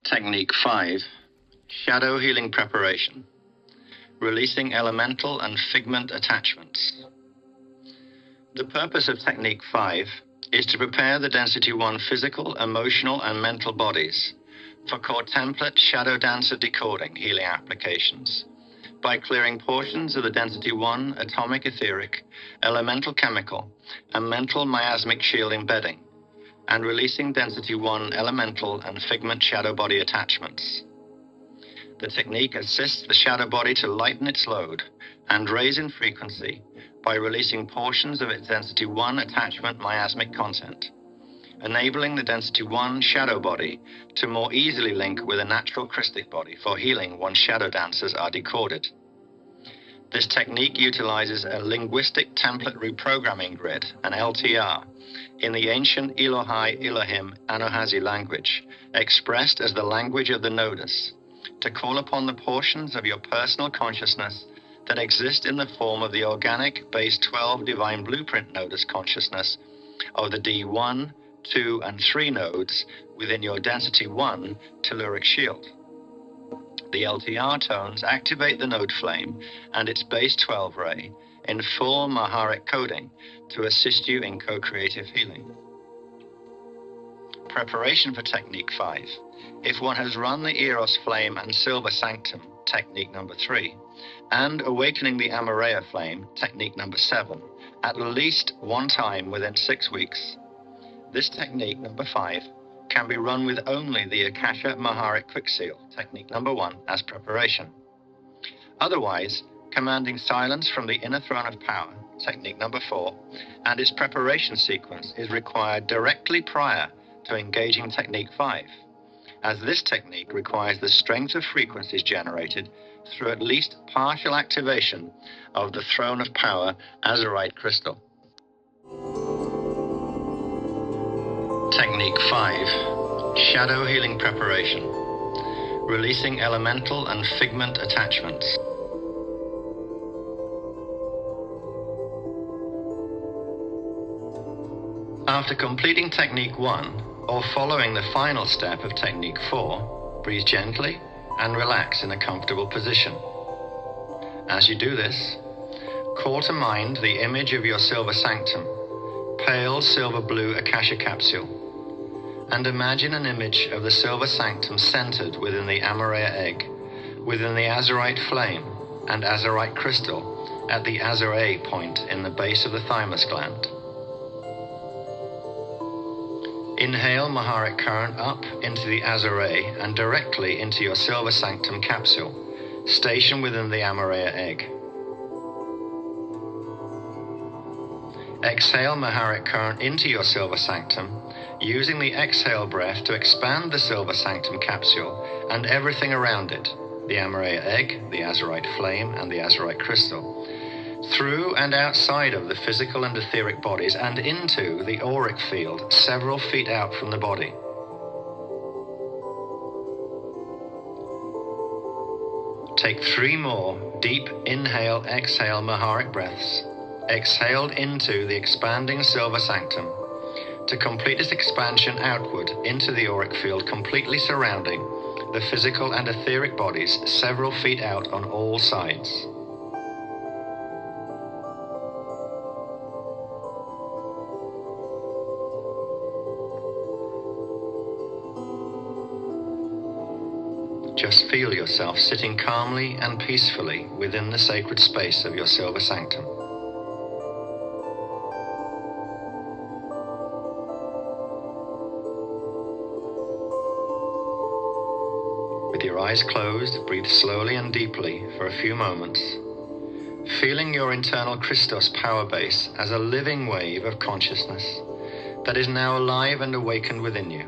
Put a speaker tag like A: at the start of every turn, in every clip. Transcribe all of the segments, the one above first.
A: Technique 5, Shadow Healing Preparation, Releasing Elemental and Figment Attachments. The purpose of Technique 5 is to prepare the Density 1 physical, emotional, and mental bodies for core template Shadow Dancer decoding healing applications by clearing portions of the Density 1 atomic etheric, elemental chemical, and mental miasmic shield embedding, and releasing Density 1 elemental and figment shadow body attachments. The technique assists the shadow body to lighten its load and raise in frequency by releasing portions of its Density 1 attachment miasmic content, enabling the Density 1 shadow body to more easily link with a natural crystallic body for healing once shadow dancers are decoded. This technique utilizes a linguistic template reprogramming grid, an LTR, in the ancient Elohai Elohim Anohazi language, expressed as the language of the nodus, to call upon the portions of your personal consciousness that exist in the form of the organic base 12 divine blueprint nodus consciousness of the D1, 2, and 3 nodes within your Density 1 telluric shield. The LTR tones activate the node flame and its base 12 ray in full Maharic coding to assist you in co-creative healing. Preparation for Technique 5. If one has run the Eros Flame and Silver Sanctum, Technique number 3, and Awakening the Amoraea Flame, Technique number 7, at least one time within 6 weeks, this Technique number 5 can be run with only the Akasha Maharic Quick Seal, Technique number 1, as preparation. Otherwise, commanding silence from the Inner Throne of Power, Technique number 4, and its preparation sequence is required directly prior to engaging Technique 5, as this technique requires the strength of frequencies generated through at least partial activation of the Throne of Power Azurite crystal. Technique 5, Shadow Healing Preparation, Releasing Elemental and Figment Attachments. After completing Technique 1, or following the final step of Technique 4, breathe gently and relax in a comfortable position. As you do this, call to mind the image of your Silver Sanctum, pale silver blue Akasha capsule, and imagine an image of the Silver Sanctum centered within the Amoraea egg, within the Azurite flame and Azurite crystal at the Amoraea point in the base of the thymus gland. Inhale Maharic current up into the Amoraea and directly into your Silver Sanctum capsule, stationed within the Amoraea egg. Exhale Maharic current into your Silver Sanctum, using the exhale breath to expand the Silver Sanctum capsule and everything around it, the Amoraea egg, the Azurite flame, and the Azurite crystal, through and outside of the physical and etheric bodies and into the auric field several feet out from the body. Take 3 more deep inhale-exhale Maharic breaths, exhaled into the expanding Silver Sanctum, to complete its expansion outward into the auric field, completely surrounding the physical and etheric bodies several feet out on all sides. Just feel yourself sitting calmly and peacefully within the sacred space of your Silver Sanctum. With your eyes closed, breathe slowly and deeply for a few moments, feeling your internal Christos power base as a living wave of consciousness that is now alive and awakened within you.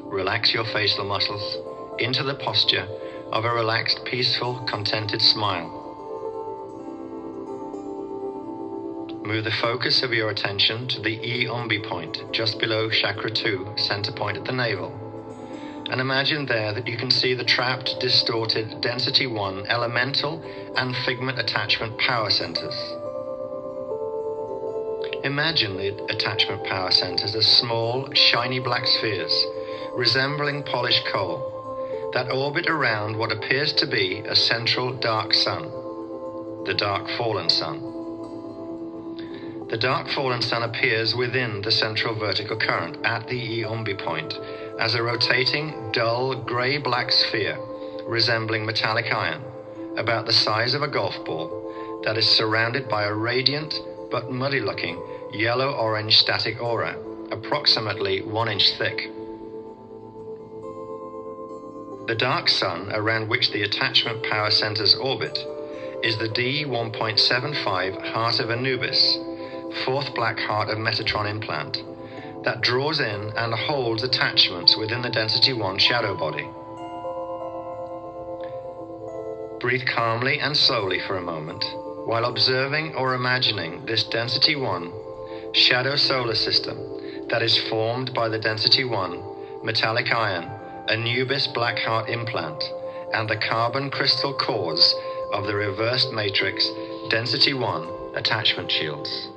A: Relax your facial muscles into the posture of a relaxed, peaceful, contented smile. Move the focus of your attention to the E-Ombi point, just below Chakra 2, center point at the navel. And imagine there that you can see the trapped, distorted Density 1 elemental and figment attachment power centers. Imagine the attachment power centers as small, shiny black spheres resembling polished coal, that orbit around what appears to be a central dark sun, the dark fallen sun. The dark fallen sun appears within the central vertical current at the Iumbi point as a rotating, dull, grey-black sphere resembling metallic iron, about the size of a golf ball, that is surrounded by a radiant but muddy-looking yellow-orange static aura, approximately 1 inch thick. The dark sun around which the attachment power centers orbit is the D1.75 Heart of Anubis, fourth black heart of Metatron implant, that draws in and holds attachments within the Density 1 shadow body. Breathe calmly and slowly for a moment while observing or imagining this Density 1 shadow solar system that is formed by the Density 1 metallic iron Anubis black heart implant and the carbon crystal cores of the reversed matrix Density 1 attachment shields.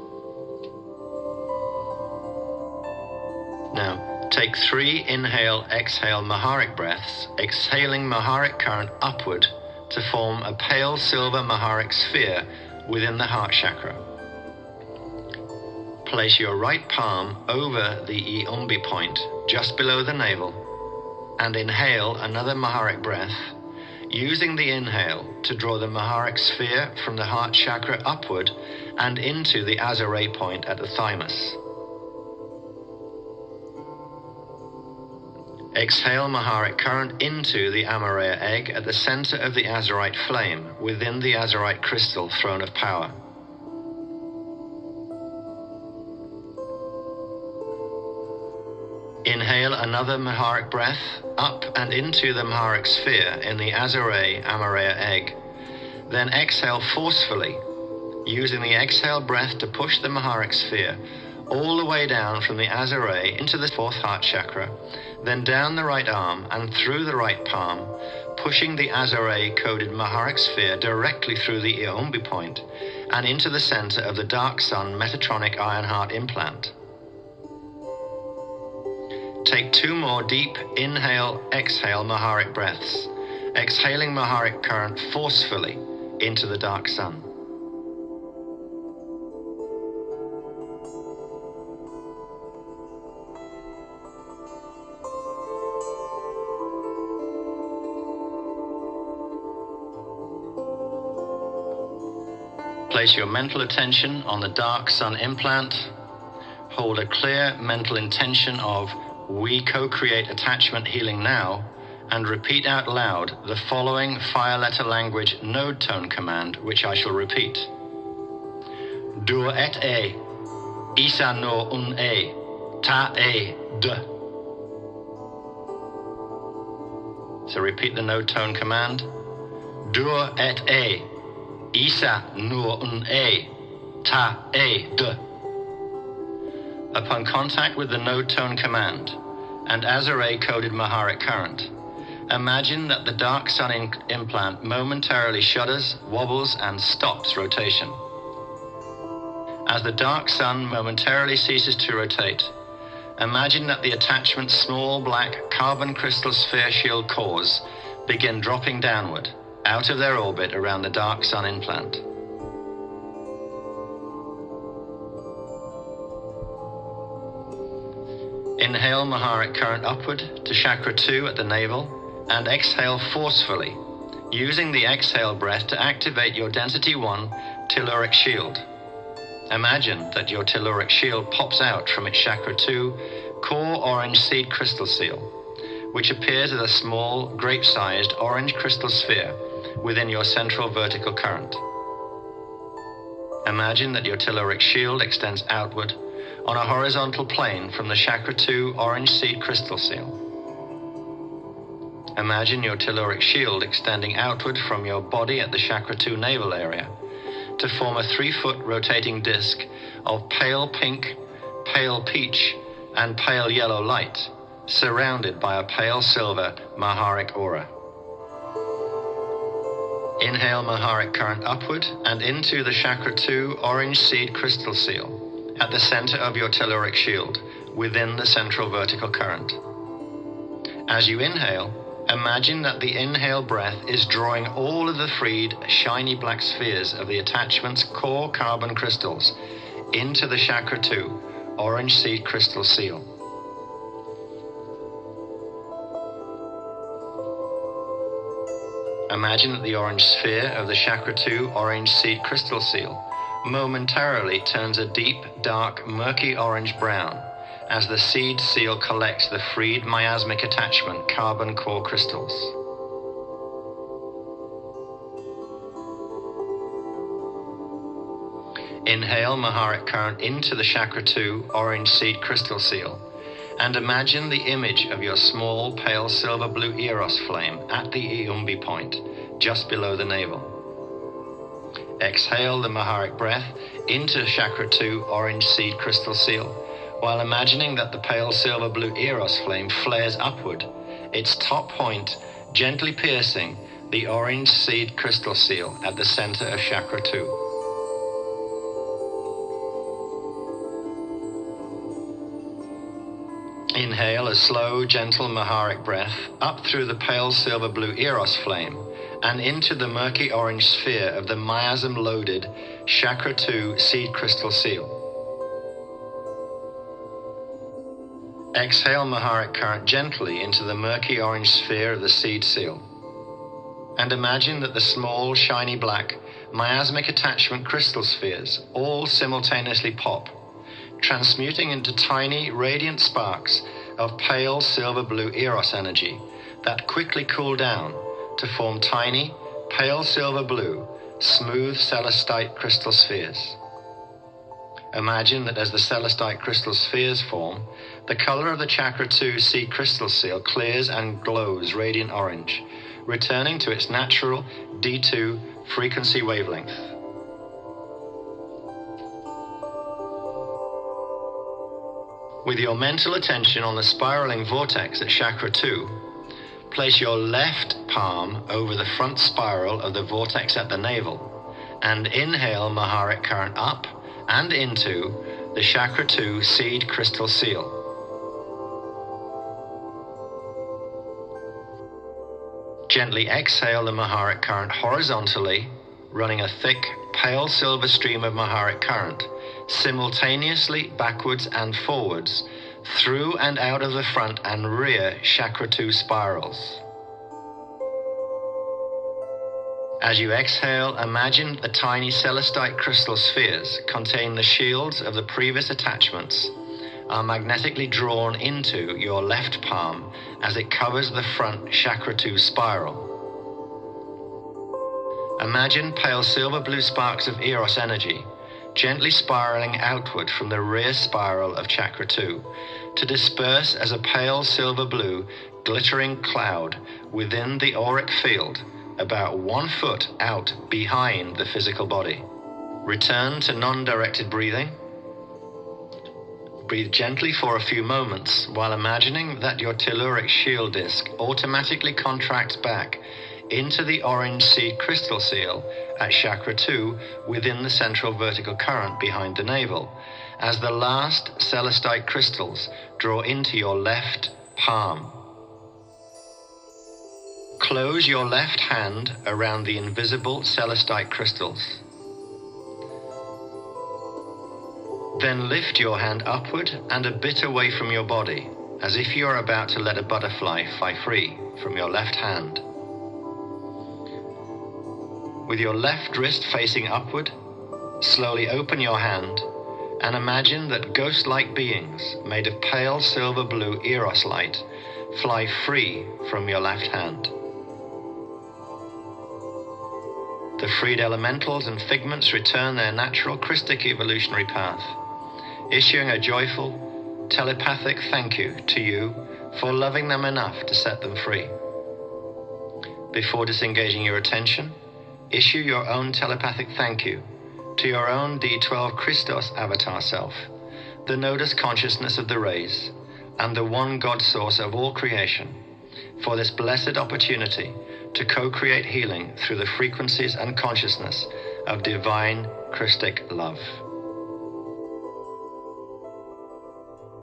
A: Now, take 3 inhale-exhale Maharic breaths, exhaling Maharic current upward to form a pale silver Maharic sphere within the heart chakra. Place your right palm over the Iumbi point, just below the navel, and inhale another Maharic breath, using the inhale to draw the Maharic sphere from the heart chakra upward and into the Amoraea point at the thymus. Exhale Maharic current into the Amoraea egg at the center of the azurite flame within the azurite crystal throne of power. Inhale another Maharic breath up and into the Maharic sphere in the Amoraea egg. Then exhale forcefully, using the exhale breath to push the Maharic sphere all the way down from the Amoraea into the fourth heart chakra, then down the right arm and through the right palm, pushing the Amoraea-coded Maharic sphere directly through the Iumbi point and into the center of the dark sun Metatronic iron heart implant. Take 2 more deep inhale-exhale Maharic breaths, exhaling Maharic current forcefully into the dark sun. Place your mental attention on the dark sun implant. Hold a clear mental intention of "We co-create attachment healing now," and repeat out loud the following fire letter language node tone command, which I shall repeat. Dur et e, isa no un e, ta e de. So repeat the node tone command. Dur et e, isa no un e, ta e de. Upon contact with the node tone command and Amoraea-coded Maharic current, imagine that the dark sun implant momentarily shudders, wobbles, and stops rotation. As the dark sun momentarily ceases to rotate, imagine that the attachment's small black carbon crystal sphere shield cores begin dropping downward, out of their orbit around the dark sun implant. Inhale Maharic current upward to chakra 2 at the navel and exhale forcefully, using the exhale breath to activate your Density 1 telluric shield. Imagine that your telluric shield pops out from its chakra 2 core orange seed crystal seal, which appears as a small, grape-sized orange crystal sphere within your central vertical current. Imagine that your telluric shield extends outward on a horizontal plane from the chakra 2 orange seed crystal seal. Imagine your telluric shield extending outward from your body at the chakra 2 navel area to form a 3-foot rotating disc of pale pink, pale peach, and pale yellow light, surrounded by a pale silver Maharic aura. Inhale Maharic current upward and into the chakra 2 orange seed crystal seal at the center of your telluric shield within the central vertical current. As you inhale, imagine that the inhale breath is drawing all of the freed, shiny black spheres of the attachment's core carbon crystals into the Chakra 2 orange seed crystal seal. Imagine that the orange sphere of the Chakra 2 orange seed crystal seal momentarily turns a deep, dark, murky orange-brown as the seed seal collects the freed miasmic attachment carbon core crystals. Inhale Maharic current into the Chakra 2 orange seed crystal seal and imagine the image of your small pale silver blue Eros flame at the Iumbi point, just below the navel. Exhale the Maharic breath into Chakra 2 orange seed crystal seal, while imagining that the pale silver blue Eros flame flares upward, its top point gently piercing the orange seed crystal seal at the center of Chakra 2. Inhale a slow, gentle Maharic breath up through the pale silver blue Eros flame and into the murky orange sphere of the miasm-loaded Chakra 2 seed crystal seal. Exhale Maharic current gently into the murky orange sphere of the seed seal. And imagine that the small, shiny black, miasmic attachment crystal spheres all simultaneously pop, transmuting into tiny, radiant sparks of pale silver blue Eros energy that quickly cool down to form tiny, pale silver blue, smooth celestite crystal spheres. Imagine that as the celestite crystal spheres form, the color of the Chakra 2 seed crystal seal clears and glows radiant orange, returning to its natural D2 frequency wavelength. With your mental attention on the spiraling vortex at Chakra 2, place your left palm over the front spiral of the vortex at the navel and inhale Maharic current up and into the Chakra 2 seed crystal seal. Gently exhale the Maharic current horizontally, running a thick, pale silver stream of Maharic current simultaneously backwards and forwards through and out of the front and rear Chakra 2 spirals. As you exhale, imagine the tiny celestite crystal spheres contain the shields of the previous attachments are magnetically drawn into your left palm as it covers the front Chakra 2 spiral. Imagine pale silver blue sparks of Eros energy gently spiraling outward from the rear spiral of Chakra 2 to disperse as a pale silver blue glittering cloud within the auric field about 1 foot out behind the physical body. Return to non-directed breathing. Breathe gently for a few moments while imagining that your telluric shield disc automatically contracts back into the orange seed crystal seal at Chakra 2 within the central vertical current behind the navel, as the last celestite crystals draw into your left palm. Close your left hand around the invisible celestite crystals. Then lift your hand upward and a bit away from your body, as if you are about to let a butterfly fly free from your left hand. With your left wrist facing upward, slowly open your hand and imagine that ghost-like beings made of pale silver blue Eros light fly free from your left hand. The freed elementals and figments return their natural Christic evolutionary path, issuing a joyful, telepathic thank you to you for loving them enough to set them free. Before disengaging your attention, issue your own telepathic thank you to your own D12 Christos avatar self, the nodus consciousness of the rays, and the one God source of all creation, for this blessed opportunity to co-create healing through the frequencies and consciousness of divine Christic love.